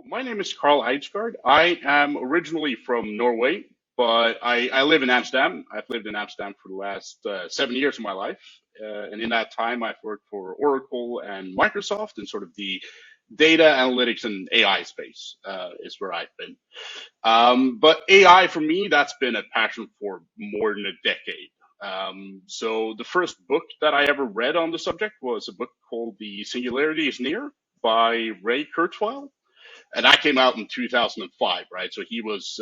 My name is Carl Eidsgaard. I am originally from Norway, but I live in Amsterdam. I've lived in Amsterdam for the last 7 years of my life. And in that time, I've worked for Oracle and Microsoft in sort of the data analytics and AI space is where I've been. But AI for me, that's been a passion for more than a decade. So the first book that I ever read on the subject was a book called The Singularity is Near by Ray Kurzweil, and that came out in 2005, right? So he was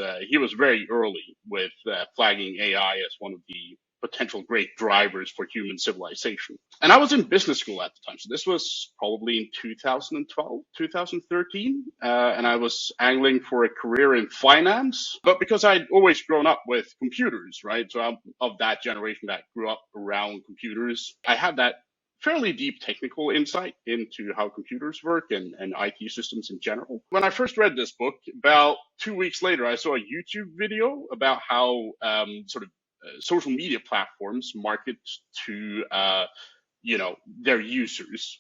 very early with flagging AI as one of the potential great drivers for human civilization. And I was in business school at the time, so this was probably in 2012, 2013, and I was angling for a career in finance. But because I'd always grown up with computers, right? So I'm of that generation that grew up around computers. I had that fairly deep technical insight into how computers work and IT systems in general. When I first read this book, about 2 weeks later, I saw a YouTube video about how social media platforms market to their users.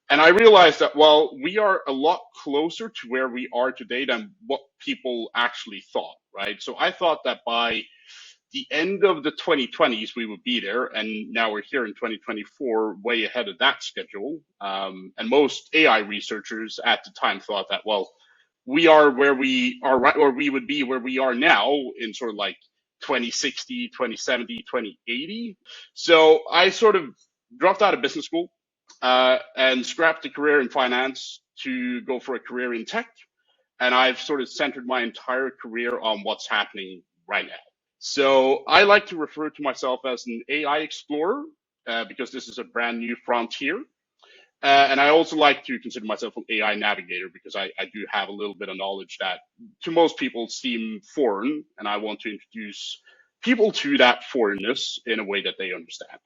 And I realized that, well, we are a lot closer to where we are today than what people actually thought, right? So I thought that by the end of the 2020s, we would be there. And now we're here in 2024, way ahead of that schedule. And most AI researchers at the time thought that, well, we are where we are right, or we would be where we are now in sort of like 2060, 2070, 2080. So I sort of dropped out of business school and scrapped a career in finance to go for a career in tech. And I've sort of centered my entire career on what's happening right now. So I like to refer to myself as an AI explorer because this is a brand new frontier. And I also like to consider myself an AI navigator because I do have a little bit of knowledge that to most people seem foreign, and I want to introduce people to that foreignness in a way that they understand.